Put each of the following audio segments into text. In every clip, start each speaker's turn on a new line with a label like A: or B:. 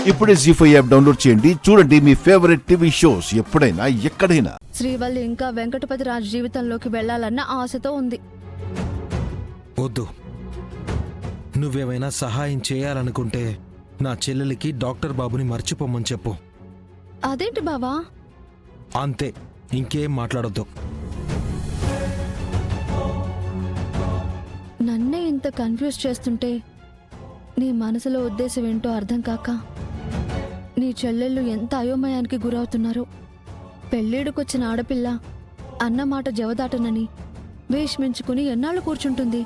A: ఇప్పుడే జీ5 app download చేయండి. చూడండి మీ ఫేవరెట్ టీవీ షోస్ ఎప్పుడైనా ఎక్కడైనా.
B: శ్రీవల్లి ఇంకా వెంకటపతి రాజు జీవితంలోకి వెళ్లాలన్న ఆశతో ఉంది.
C: వద్దు, నువ్వేమైనా సహాయం చేయాలనుకుంటే నా చెల్లెలికి డాక్టర్ బాబుని మర్చిపోమని చెప్పు.
B: అదేంటి బావా?
C: అంతే, ఇంకేం మాట్లాడొద్దు.
B: నన్నే ఇంత కన్ఫ్యూజ్ చేస్తుంటే నీ మనసులో ఉద్దేశం ఏంటో అర్థం కాక నీ చెల్లెళ్ళు ఎంత అయోమయానికి గురవుతున్నారు. పెళ్ళిడుకొచ్చిన ఆడపిల్ల అన్న మాట జవదాటనని వేష్మించుకుని ఎన్నాళ్ళు కూర్చుంటుంది.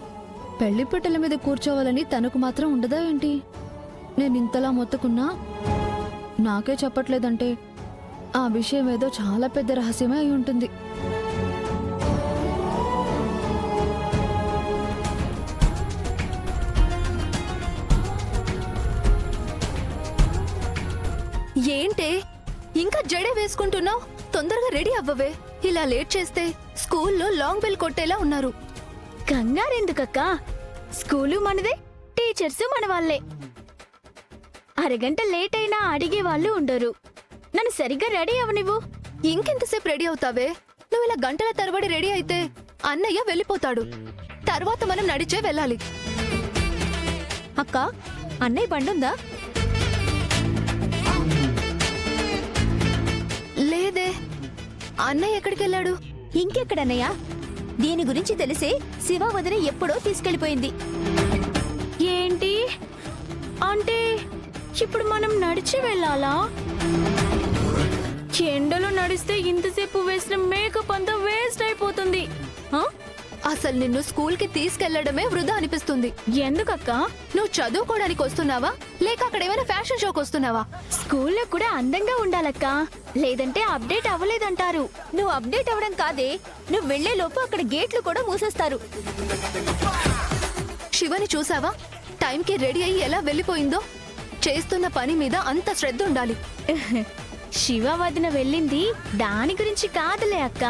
B: పెళ్లి పిట్టల మీద కూర్చోవాలని తనకు మాత్రం ఉండదా ఏంటి? నేను ఇంతలా మొత్తుకున్నా నాకే చెప్పట్లేదంటే ఆ విషయం ఏదో చాలా పెద్ద రహస్యమే అయి ఉంటుంది. ఏంటే ఇంకా జడే వేసుకుంటున్నావు? తొందరగా రెడీ అవ్వవే. ఇలా లేట్ చేస్తే స్కూల్లో లాంగ్ బెల్ కొట్టేలా ఉన్నారు.
D: కంగారెందుకక్క? స్కూలు మనదే, టీచర్స్ మన వాళ్ళే. అరగంట లేట్ అయినా అడిగే వాళ్ళు ఉండరు. నన్ను సరిగ్గా రెడీ అవ్వనివ్వు.
B: ఇంకెంతసేపు రెడీ అవుతావే? నువ్వు ఇలా గంటల తరబడి రెడీ అయితే అన్నయ్య వెళ్ళిపోతాడు. తర్వాత మనం నడిచే వెళ్ళాలి.
D: అక్క, అన్నయ్య బండుందా?
B: లేదే, అన్నయ్య ఎక్కడికి వెళ్ళాడు?
D: ఇంకెక్కడన్నయ్య? దీని గురించి తెలిసే శివ వదిన ఎప్పుడో తీసుకెళ్లిపోయింది. ఏంటి అంటే ఇప్పుడు మనం నడిచి వెళ్ళాలా? ఎండలో నడిస్తే ఇంతసేపు వేసిన మేకప్ అంతా వేస్ట్ అయిపోతుంది.
B: అసలు నిన్ను స్కూల్ కి తీసుకెళ్లడమే వృధా అనిపిస్తుంది.
D: ఎందుకక్క?
B: నువ్వు చదువుకోవడానికి వస్తున్నావా లేక అక్కడ ఏమైనా ఫ్యాషన్ షోకి వస్తున్నావా?
D: స్కూల్లో కూడా అందంగా ఉండాలక్క, లేదంటే అప్డేట్ అవ్వలేదంటారు. నువ్వు అప్డేట్ అవ్వడం కాదే, నువ్వు వెళ్లే లోపు అక్కడ గేట్లు కూడా మూసేస్తారు.
B: శివని చూసావా? టైంకి రెడీ అయ్యి ఎలా వెళ్ళిపోయిందో. చేస్తున్న పని మీద అంత శ్రద్ధ ఉండాలి.
D: శివ వదిన వెళ్ళింది దాని గురించి కాదులే అక్క.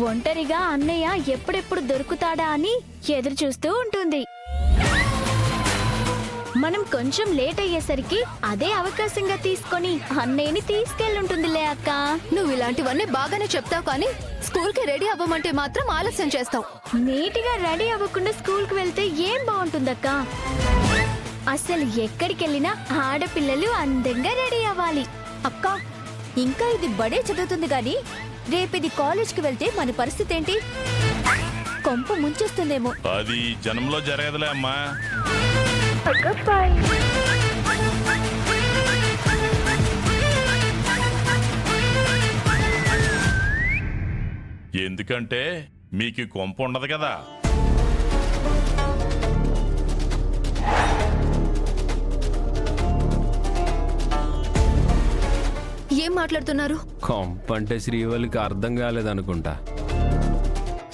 D: ఒంటరిగా అన్నయ్య ఎప్పుడెప్పుడు దొరుకుతాడా అని ఎదురు చూస్తూ ఉంటుంది. మనం కొంచెం లేట్ అయ్యేసరికి అదే అవకాశంగా తీసుకొని అన్నయ్యని తీసుకెళ్ళుంటుందిలే అక్క.
B: నువ్వు ఇలాంటివన్నీ బాగానే చెప్తావు, కానీ స్కూల్ కి రెడీ అవ్వమంటే మాత్రం ఆలస్యం చేస్తావు.
D: నీటిగా రెడీ అవ్వకుండా స్కూల్ కి వెళ్తే ఏం బాగుంటుందక్క? అసలు ఎక్కడికెళ్ళినా ఆడపిల్లలు అందంగా రెడీ అవ్వాలి. అక్క, ఇంకా ఇది బడే చదువుతుంది గాని రేపిది కాలేజ్కి వెళ్తే మన పరిస్థితి ఏంటి? కొంప ముంచేస్తుందేమో.
E: అది జనంలో జరగదులే అమ్మా. ఎందుకంటే మీకు కొంప ఉండదు కదా.
B: ఏం మాట్లాడుతున్నారు?
F: కొంపంటే శ్రీవల్లికి అర్థం కాలేదనుకుంటా.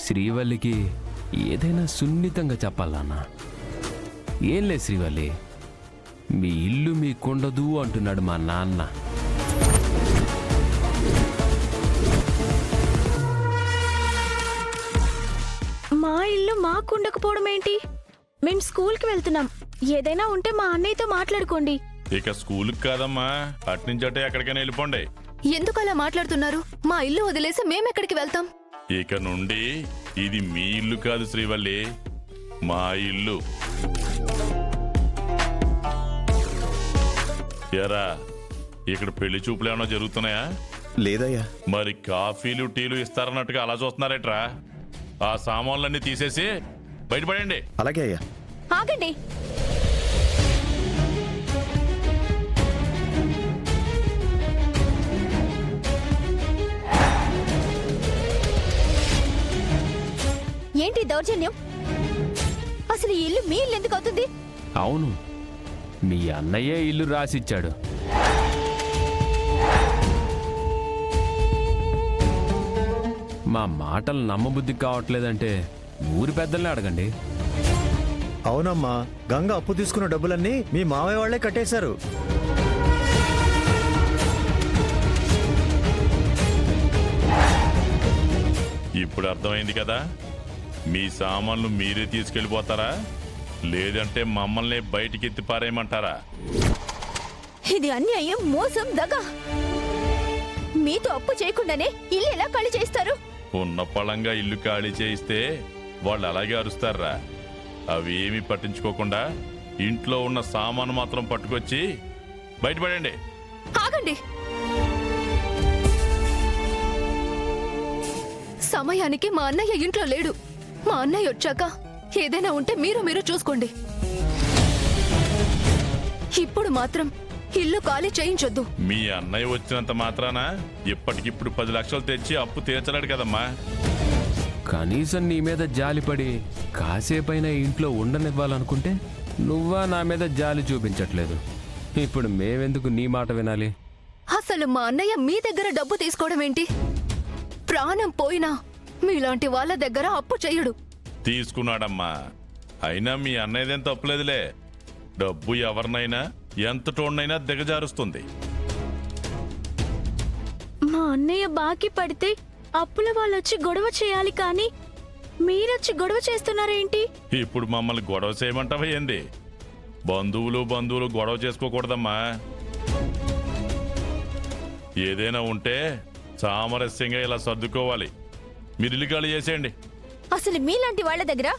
F: శ్రీవల్లికి ఏదైనా సున్నితంగా చెప్పాలన్నా. ఏం లేదు శ్రీవల్లి, మీ ఇల్లు మీకుండదు అంటున్నాడు మా నాన్న.
D: మా ఇల్లు మాకుండకపోవడం ఏంటి? మేం స్కూల్కి వెళ్తున్నాం. ఏదైనా ఉంటే మా అన్నయ్యతో మాట్లాడుకోండి.
E: ఇక స్కూల్కి కాదమ్మా, అట్నుంచి అటే ఎక్కడికైనా వెళ్ళిపోండి.
B: ఎందుకు అలా మాట్లాడుతున్నారు? మా ఇల్లు వదిలేసి మేమెక్కడికి వెళ్తాం?
E: ఇక నుండి ఇది మీ ఇల్లు కాదు శ్రీవల్లి, మా ఇల్లు. ఎరా, ఇక్కడ పెళ్లి చూపులు ఏమైనా జరుగుతున్నాయా?
G: లేదయ్యా.
E: మరి కాఫీలు టీలు ఇస్తారన్నట్టుగా అలా చూస్తున్నారేట్రా? ఆ సామాన్లన్నీ తీసేసి బయటపడండి.
G: అలాగే అయ్యా.
D: ఆగండి. ఏంటి దౌర్జన్యం? అసలు ఈ ఇల్లు మీ ఇల్లు ఎందుకు అవుతుంది?
F: అవును, మీ అన్నయ్యే ఇల్లు రాసిచ్చాడు. మా మాటలు నమ్మబుద్ధి కావట్లేదంటే ఊరి పెద్దల్ని అడగండి.
G: అవునమ్మా, గంగ అప్పు తీసుకున్న డబ్బులన్నీ మీ మావయ్య వాళ్లే కట్టేశారు.
E: ఇప్పుడు అర్థమైంది కదా. మీ సామాన్లు మీరే తీసుకెళ్ళిపోతారా, లేదంటే మమ్మల్ని బయటికి ఎత్తి పారేయమంటారా?
D: ఇది అన్యాయం, మోసం, దగ. మీతో అప్పు చేయకుండానే ఇల్లు ఎలా ఖాళీ చేస్తారు?
E: ఉన్న పళంగా ఇల్లు ఖాళీ చేయిస్తే వాళ్ళు అలాగే అరుస్తారా? అవి ఏమీ పట్టించుకోకుండా ఇంట్లో ఉన్న సామాను మాత్రం పట్టుకొచ్చి బయటపడండి.
B: ఆగండి. సమయానికి మా అన్నయ్య ఇంట్లో లేడు. మా అన్నయ్య వచ్చాక ఏదైనా ఉంటే మీరు చూసుకోండి. ఇప్పుడు మాత్రం ఇల్లు ఖాళీ చేయించొద్దు.
E: మీ అన్నయ్య వచ్చినంత మాత్రాన ఇప్పటికిప్పుడు 10 లక్షలు తెచ్చి అప్పు తీర్చలేడు కదమ్మా.
F: కనీసం నీ మీద జాలిపడి కాసేపైనా ఇంట్లో ఉండనివ్వాలనుకుంటే నువ్వా నా మీద జాలి చూపించట్లేదు. ఇప్పుడు మేవెందుకు నీ మాట వినాలి?
B: అసలు మా అన్నయ్య మీ దగ్గర డబ్బు తీసుకోవడం ఏంటి? ప్రాణం పోయినా మీలాంటి వాళ్ళ దగ్గర అప్పు చెయ్యడు.
E: తీసుకున్నాడమ్మా. అయినా మీ అన్నయ్యదేం తప్పులేదులే. డబ్బు ఎవరినైనా ఎంత టోన్నైనా దిగజారుస్తుంది.
D: మా అన్నయ్య బాకీ పడితే అప్పుల వాళ్ళొచ్చి గొడవ చేయాలి, కానీ మీరొచ్చి గొడవ చేస్తున్నారేంటి?
E: ఇప్పుడు మమ్మల్ని గొడవ చేయమంటావా ఏంది? బంధువులు గొడవ చేసుకోకూడదమ్మా. ఏదైనా ఉంటే సామరస్యంగా ఇలా సర్దుకోవాలి. మీరు ఇల్లు ఖాళీ చేసేయండి.
D: అసలు మీలాంటి వాళ్ళ దగ్గర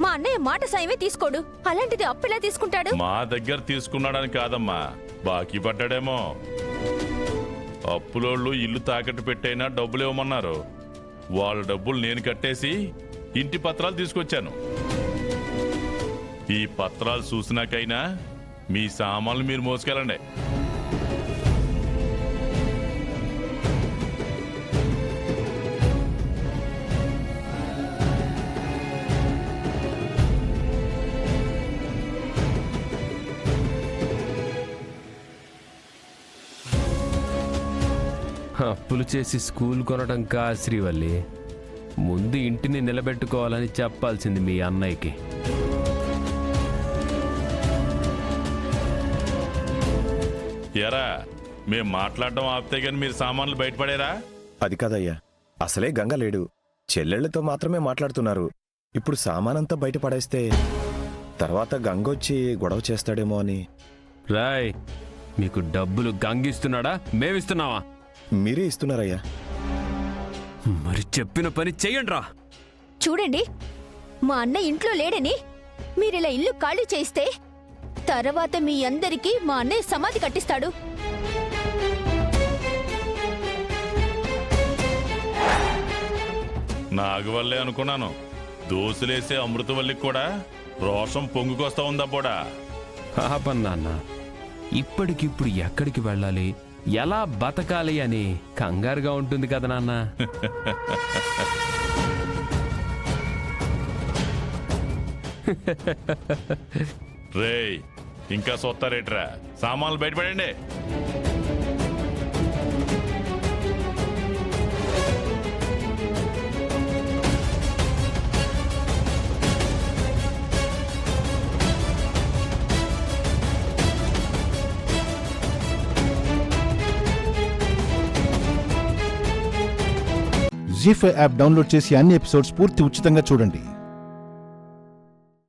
D: మా అన్నయ్య మాట సాయమే తీసుకోడు, అలాంటిది అప్పెలా తీసుకుంటాడు?
E: మా దగ్గర తీసుకున్నాడని కాదమ్మా, బాకీ పడ్డాడేమో. అప్పులోళ్ళు ఇల్లు తాకట్టు పెట్టైనా డబ్బులు ఇవ్వమన్నారు. వాళ్ళ డబ్బులు నేను కట్టేసి ఇంటి పత్రాలు తీసుకొచ్చాను. ఈ పత్రాలు చూసినాకైనా మీ సామాన్లు మీరు మోసుకెళ్ళండి.
F: అప్పులు చేసి స్కూల్ కొనడం కా శ్రీవల్లి, ముందు ఇంటిని నిలబెట్టుకోవాలని చెప్పాల్సింది మీ అన్నయ్యకి.
E: ఎరా, మేం మాట్లాడడం ఆపితే గాని మీరు సామాన్లు బయటపడేరా?
H: అది కాదయ్యా, అసలే గంగ లేడు. చెల్లెళ్లతో మాత్రమే మాట్లాడుతున్నారు. ఇప్పుడు సామానంతా బయట పడేస్తే తర్వాత గంగొచ్చి గొడవ చేస్తాడేమో అని.
F: రాయ్, మీకు డబ్బులు గంగిస్తున్నాడా మేమిస్తున్నావా?
H: మీరే ఇస్తున్నారయ్యా.
F: మరి చెప్పిన పని చెయ్యండ్రా.
D: చూడండి, మా అన్న ఇంట్లో లేడని మీరిలా ఇల్లు ఖాళీ చేస్తే తర్వాత మీ అందరికీ మా అన్నయ్య సమాధి కట్టిస్తాడు.
E: నాగవల్లే అనుకున్నాను. దోసులేసే అమృతవల్లికి కూడా రోషం పొంగుకొస్తా ఉందబ్బోడా.
F: పాపన్నాన్న, ఇప్పటికిప్పుడు ఎక్కడికి వెళ్ళాలి, ఎలా బతకాలి అని కంగారుగా ఉంటుంది కదా నాన్న.
E: రేయ్, ఇంకా సొత్తారేట్రా? సామాన్లు బయటపడండి.
A: జీ5 యాప్ డౌన్లోడ్ చేసి అన్ని ఎపిసోడ్స్ పూర్తి ఉచితంగా చూడండి.